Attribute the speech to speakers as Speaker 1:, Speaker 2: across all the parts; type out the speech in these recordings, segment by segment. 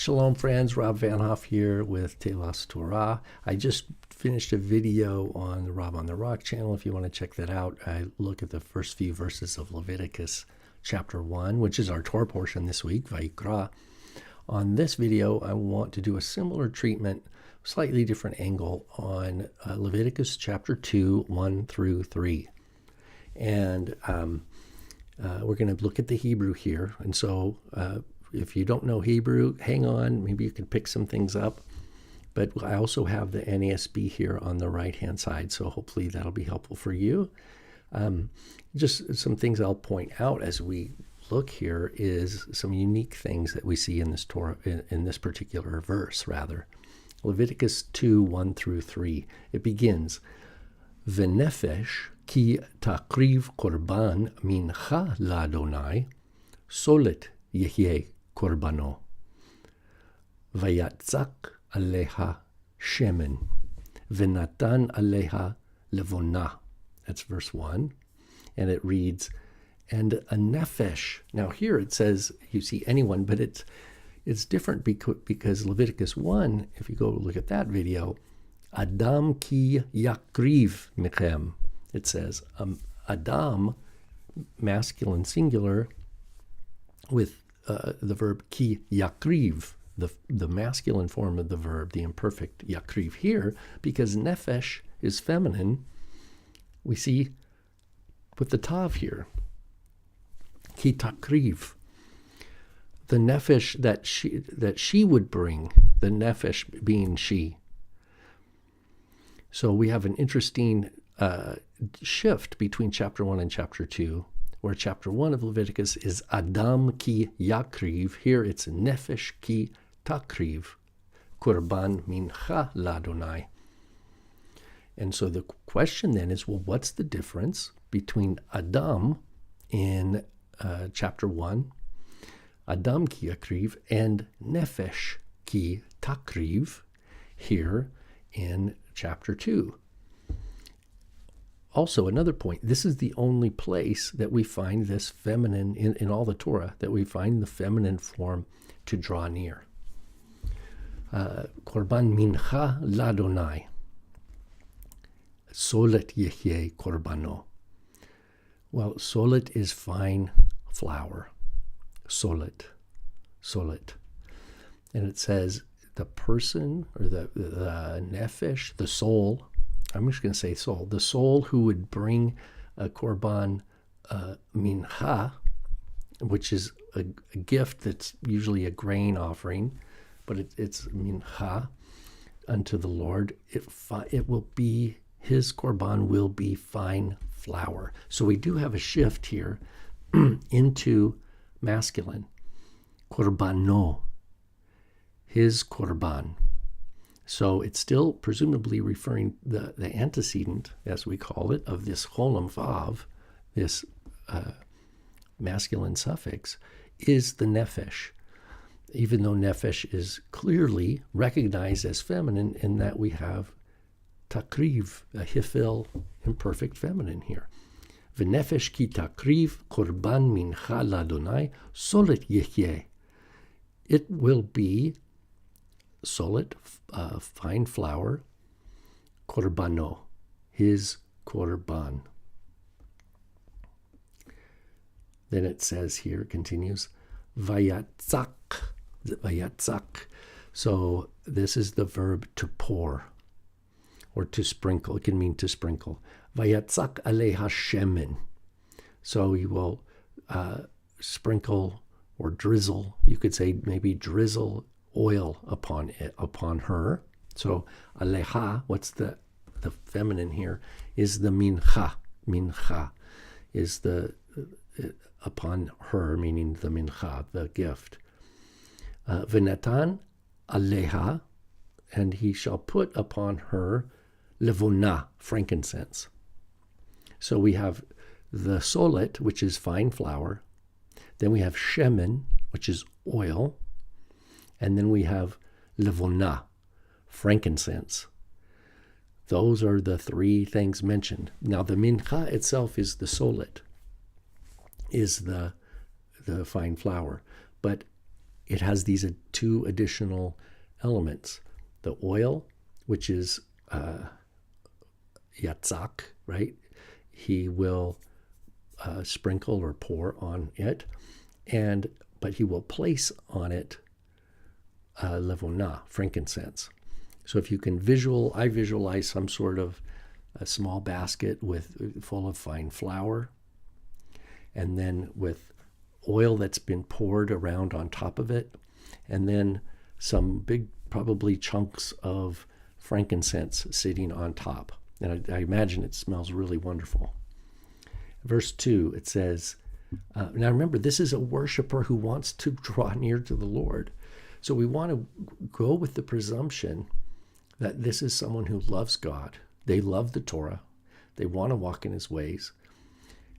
Speaker 1: Shalom friends, Rob Van Hoff here with Telas Torah. I just finished a video on the Rob on the Rock channel. If you want to check that out, I look at the first few verses of Leviticus chapter 1, which is our Torah portion this week, Vayyikra. On this video, I want to do a similar treatment, slightly different angle on Leviticus chapter 2, 1 through 3. And we're going to look at the Hebrew here. And so if you don't know Hebrew, hang on. Maybe you can pick some things up. But I also have the NASB here on the right-hand side, so hopefully that'll be helpful for you. Just some things I'll point out as we look here is some unique things that we see in this Torah, in this particular verse, rather. Leviticus 2, 1 through 3. It begins, V'nefesh ki takriv korban mincha l'Adonai, solet yehyeh korbano. Vayatzak aleha shemen, v'natan aleha levona. That's verse 1. And it reads, and a nefesh. Now here it says, you see anyone, but it's different because Leviticus 1, if you go look at that video, Adam ki yakriv michem. It says, Adam, masculine singular, with the verb ki yakriv, the masculine form of the verb, the imperfect yakriv here, because nefesh is feminine, we see with the tav here, ki takriv, the nefesh that she would bring, the nefesh being she. So we have an interesting shift between chapter 1 and chapter 2, where chapter 1 of Leviticus is Adam ki yakriv. Here it's nefesh ki takriv, kurban mincha l'Adonai. And so the question then is, well, what's the difference between Adam in chapter 1, Adam ki yakriv, and nefesh ki takriv here in chapter 2? Also, another point, this is the only place that we find this feminine, in all the Torah, that we find the feminine form to draw near. Korban mincha l'Adonai, solet yehyeh korbano. Well, solet is fine flour. Solet. And it says the person, or the nefesh, the soul, I'm just going to say soul, the soul who would bring a korban mincha, which is a gift that's usually a grain offering, but it's mincha unto the Lord. It will be, his korban will be fine flour. So we do have a shift here into masculine. Korbano, his korban. So it's still presumably referring the antecedent, as we call it, of this cholam vav, this masculine suffix, is the nefesh, even though nefesh is clearly recognized as feminine in that we have takriv, a hifil, imperfect feminine here. V'nefesh ki takriv korban mincha l'Adonai solet yehyeh. It will be solet, fine flour, korbano, his korban. Then it says here, continues, vayatzak. So this is the verb to pour, or to sprinkle. It can mean to sprinkle. Vayatzak aleha shemen. So he will sprinkle or drizzle. You could say maybe drizzle oil upon her. So aleha, what's the feminine here, is the mincha. Mincha is the upon her, meaning the mincha, the gift. V'natan aleha, and he shall put upon her levona, frankincense. So we have the solet, which is fine flour. Then we have shemen, which is oil. And then we have levona, frankincense. Those are the three things mentioned. Now the mincha itself is the solet, is the fine flour. But it has these two additional elements. The oil, which is yatzak, right? He will sprinkle or pour on it, but he will place on it levona, frankincense. So if you can I visualize some sort of a small basket full of fine flour, and then with oil that's been poured around on top of it, and then some big, probably chunks of frankincense sitting on top. And I imagine it smells really wonderful. Verse 2, it says, now remember, this is a worshiper who wants to draw near to the Lord. So we want to go with the presumption that this is someone who loves God. They love the Torah. They want to walk in his ways.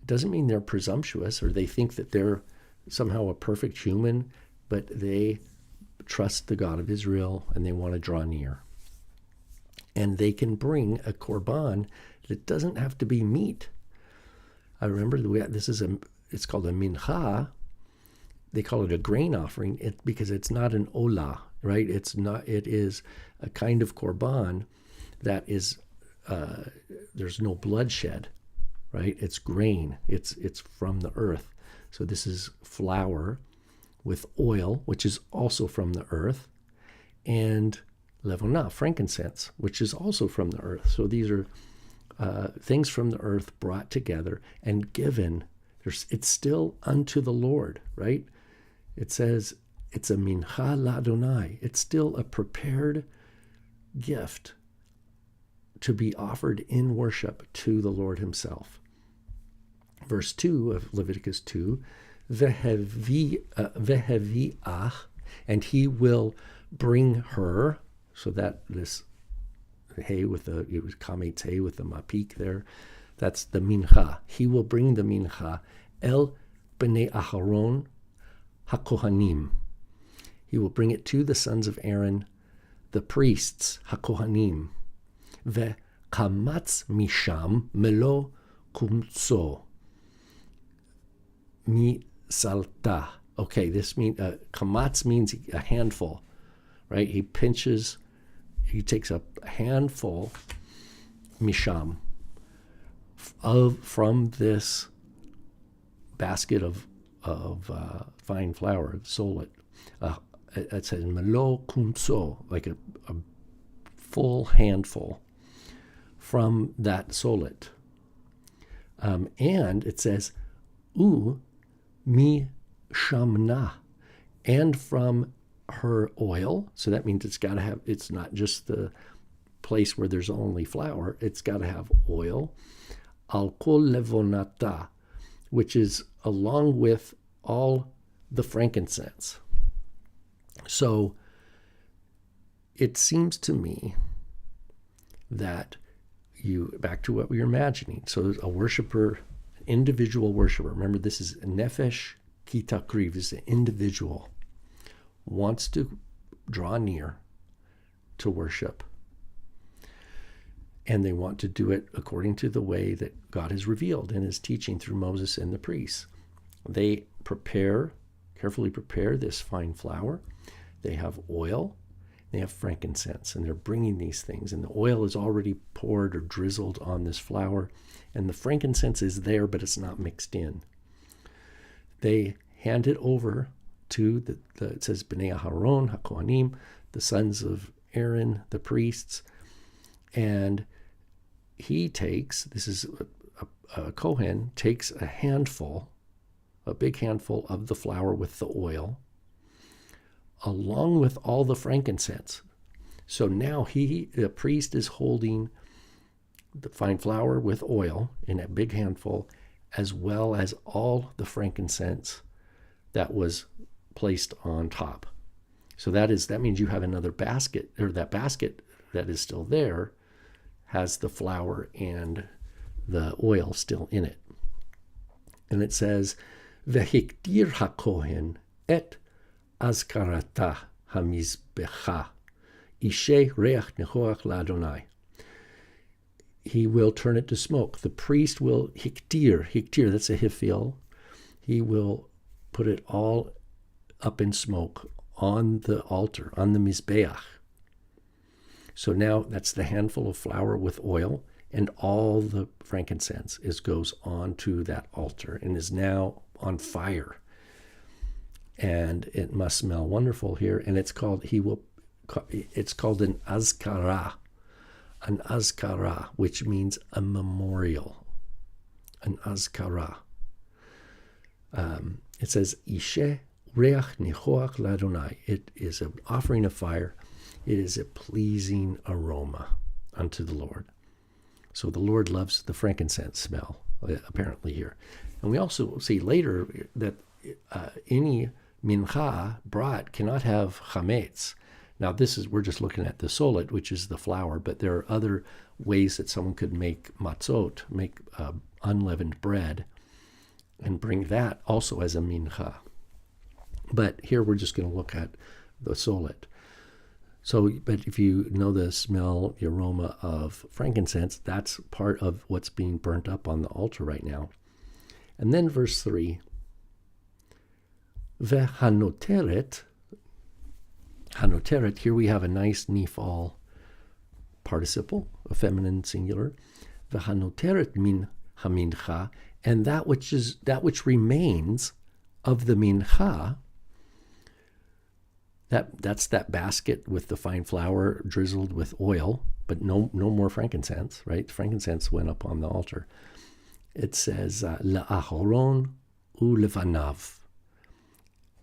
Speaker 1: It doesn't mean they're presumptuous or they think that they're somehow a perfect human, but they trust the God of Israel and they want to draw near. And they can bring a korban that doesn't have to be meat. I remember it's called a mincha. They call it a grain offering because it's not an olah, right? It is a kind of korban that is, there's no bloodshed, right? It's grain. It's from the earth. So this is flour with oil, which is also from the earth, and levona, frankincense, which is also from the earth. So these are things from the earth brought together and given. It's still unto the Lord, right? It says it's a mincha l'Adonai. It's still a prepared gift to be offered in worship to the Lord himself. Verse 2 of Leviticus 2, vehevi'ach, and he will bring her, so that this hay it was kametz hay with the mapik there, that's the mincha. He will bring the mincha el bnei Aharon hakohanim. He will bring it to the sons of Aaron, the priests, hakohanim. Ve'kamatz misham melo kumtso mi salta. Okay, this means kamatz means a handful, right? He takes a handful misham from this basket of fine flour, solet. It says melo kumso, like a full handful from that solet. And it says mi shamna, and from her oil. So that means it's not just the place where there's only flour, it's got to have oil. Al kol levonata, which is along with all the frankincense. So it seems to me that back to what we were imagining. So a worshiper, individual worshiper, remember this is nefesh ki takriv, this is an individual, wants to draw near to worship. And they want to do it according to the way that God has revealed in his teaching through Moses and the priests. They carefully prepare this fine flour. They have oil, they have frankincense, and they're bringing these things. And the oil is already poured or drizzled on this flour, and the frankincense is there, but it's not mixed in. They hand it over to it says Bnei Aharon, HaKohanim, the sons of Aaron, the priests, and he takes, a Kohen takes a big handful of the flour with the oil, along with all the frankincense. So now the priest is holding the fine flour with oil in a big handful, as well as all the frankincense that was placed on top. So that means you have another basket, or that basket that is still there has the flour and the oil still in it. And it says, Vehiktir hakohen et azkarata hamizbecha ishe reach nehoach laDonai. He will turn it to smoke. The priest will hiktir, that's a hifil. He will put it all up in smoke on the altar, on the Mizbeach. So now that's the handful of flour with oil, and all the frankincense goes onto that altar and is now on fire. And it must smell wonderful here. And it's called an azkara, which means a memorial, an azkara. It says, Ishe reach nichoach ladonai. It is an offering of fire. It is a pleasing aroma unto the Lord. So the Lord loves the frankincense smell, apparently here. And we also see later that any mincha brought cannot have chametz. Now we're just looking at the solet, which is the flour, but there are other ways that someone could make matzot, make unleavened bread, and bring that also as a mincha. But here we're just going to look at the solet. So, but if you know the smell, the aroma of frankincense, that's part of what's being burnt up on the altar right now. And then verse 3, Vehanoteret, hanoteret, here we have a nice nifal participle, a feminine singular. Vehanoteret min hamincha, and that which remains of the mincha. That's that basket with the fine flour drizzled with oil, but no more frankincense, right? Frankincense went up on the altar. It says, La'aharon ulevanav.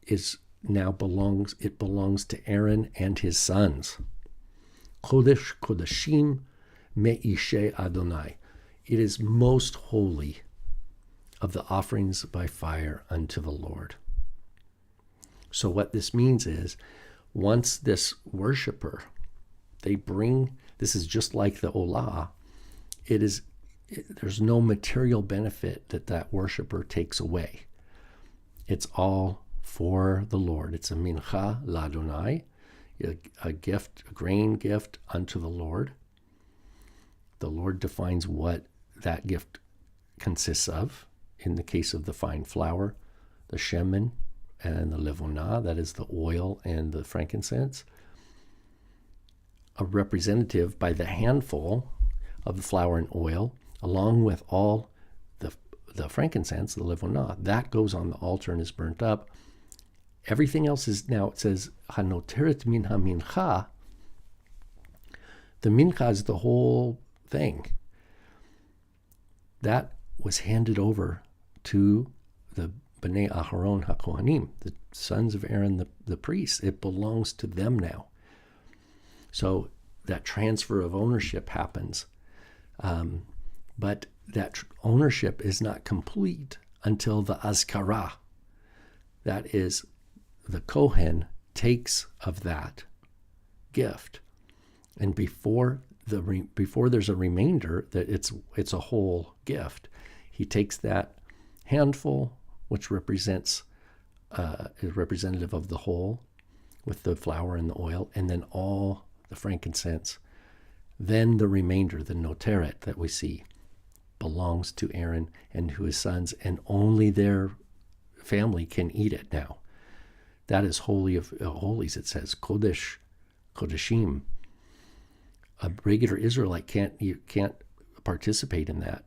Speaker 1: It belongs to Aaron and his sons. Kodesh kodeshim me'ishe Adonai. It is most holy of the offerings by fire unto the Lord. So what this means is, once this worshiper, this is just like the olah, there's no material benefit that worshiper takes away. It's all for the Lord. It's a mincha ladonai, a gift, a grain gift unto the Lord. The Lord defines what that gift consists of. In the case of the fine flour, the shemen, and the levonah, that is the oil and the frankincense, a representative by the handful of the flour and oil, along with all the frankincense, the levonah, that goes on the altar and is burnt up. Everything else is now, it says, hanoteret min hamincha. The mincha is the whole thing. That was handed over to the B'nai Aharon HaKohanim, the sons of Aaron, the priests. It belongs to them now. So that transfer of ownership happens. But that ownership is not complete until the azkara. That is, the Kohen takes of that gift. And before there's a remainder, that it's a whole gift, he takes that handful, which is representative of the whole, with the flour and the oil, and then all the frankincense. Then the remainder, the noteret that we see, belongs to Aaron and to his sons, and only their family can eat it now. That is holy of holies, it says, kodesh, kodeshim. A regular Israelite can't participate in that.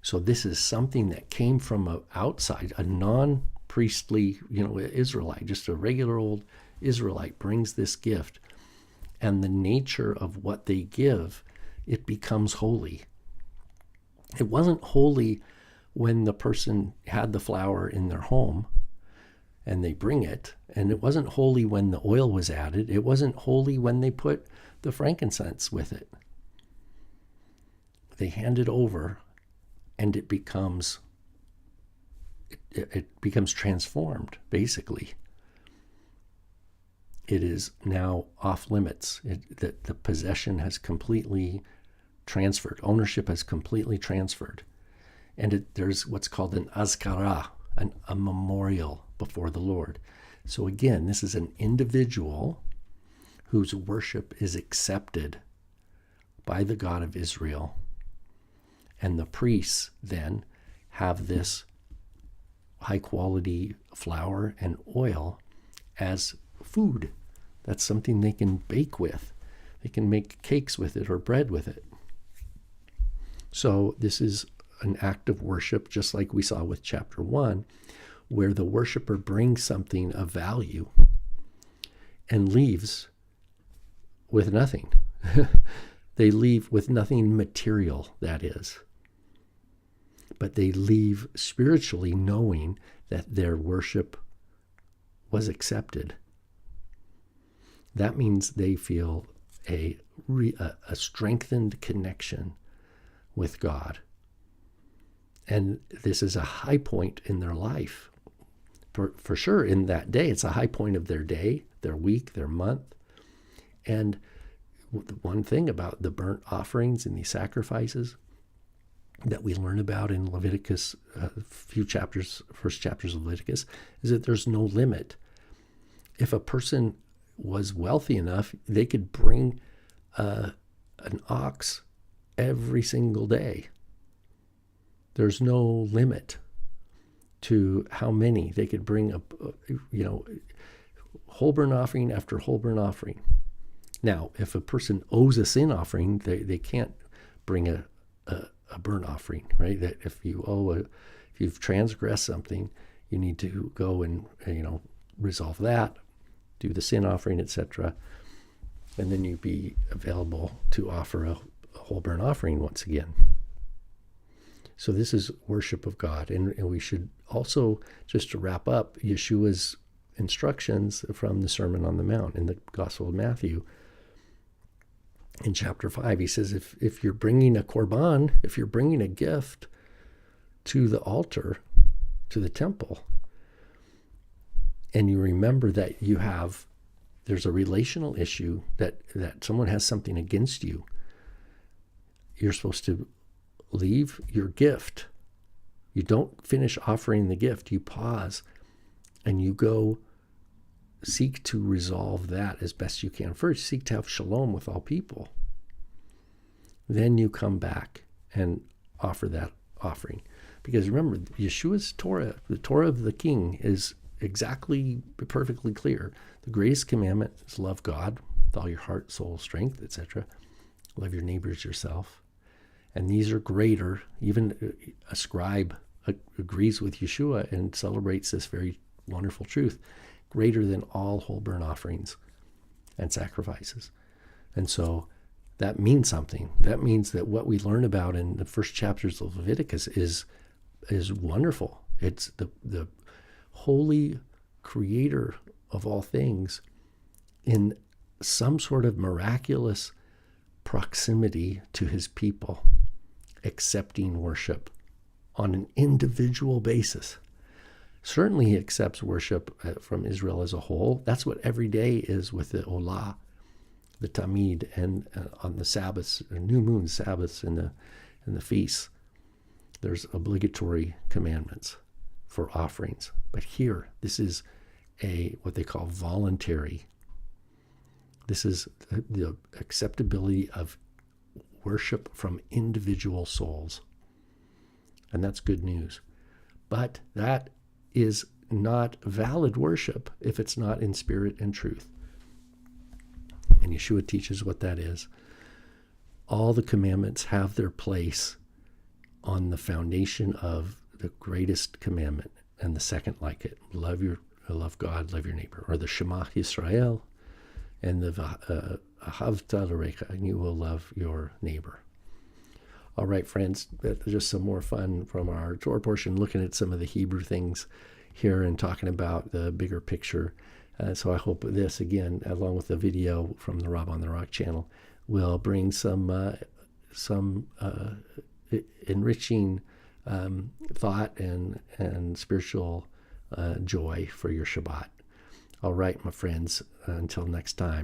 Speaker 1: So this is something that came from outside, a non-priestly, Israelite, just a regular old Israelite brings this gift, and the nature of what they give, it becomes holy. It wasn't holy when the person had the flour in their home and they bring it, and it wasn't holy when the oil was added. It wasn't holy when they put the frankincense with it. They hand it over, and it becomes transformed, basically. It is now off limits. The possession has completely transferred. Ownership has completely transferred. And there's what's called an azkara, a memorial before the Lord. So again, this is an individual whose worship is accepted by the God of Israel. And the priests then have this high quality flour and oil as food. That's something they can bake with. They can make cakes with it or bread with it. So this is an act of worship, just like we saw with chapter 1, where the worshiper brings something of value and leaves with nothing. They leave with nothing material, that is. But they leave spiritually knowing that their worship was accepted. That means they feel a strengthened connection with God. And this is a high point in their life. For sure, in that day, it's a high point of their day, their week, their month. And one thing about the burnt offerings and these sacrifices that we learn about in Leviticus, first chapters of Leviticus, is that there's no limit. If a person was wealthy enough, they could bring an ox every single day. There's no limit to how many they could bring, whole burnt offering after whole burnt offering. Now, if a person owes a sin offering, they can't bring a burnt offering, right? That if you've transgressed something, you need to go and resolve that, do the sin offering, etc., and then you'd be available to offer a whole burnt offering once again. So this is worship of God, and we should also, just to wrap up, Yeshua's instructions from the Sermon on the Mount in the Gospel of Matthew. In chapter 5, he says, if you're bringing a korban, if you're bringing a gift to the altar, to the temple, and you remember that there's a relational issue, that someone has something against you, you're supposed to leave your gift. You don't finish offering the gift. You pause and you go seek to resolve that as best you can. First, seek to have shalom with all people. Then you come back and offer that offering. Because remember, Yeshua's Torah, the Torah of the King, is exactly perfectly clear. The greatest commandment is love God with all your heart, soul, strength, etc. Love your neighbors yourself. And these are greater. Even a scribe agrees with Yeshua and celebrates this very wonderful truth, greater than all whole burnt offerings and sacrifices. And so that means something. That means that what we learn about in the first chapters of Leviticus is wonderful. It's the holy creator of all things in some sort of miraculous proximity to his people, accepting worship on an individual basis. Certainly he accepts worship from Israel as a whole. That's what every day is with the Olah, the Tamid, and on the Sabbaths, new moon Sabbaths, and the feasts. There's obligatory commandments for offerings. But here, this is what they call voluntary. This is the acceptability of worship from individual souls. And that's good news. But that is not valid worship if it's not in spirit and truth. And Yeshua teaches what that is. All the commandments have their place on the foundation of the greatest commandment and the second like it. Love God, love your neighbor. Or the Shema Yisrael and the Ahavta l'recha, and you will love your neighbor. All right, friends, just some more fun from our Torah portion, looking at some of the Hebrew things here and talking about the bigger picture. So I hope this, again, along with the video from the Rob on the Rock channel, will bring some enriching thought and spiritual joy for your Shabbat. All right, my friends, until next time.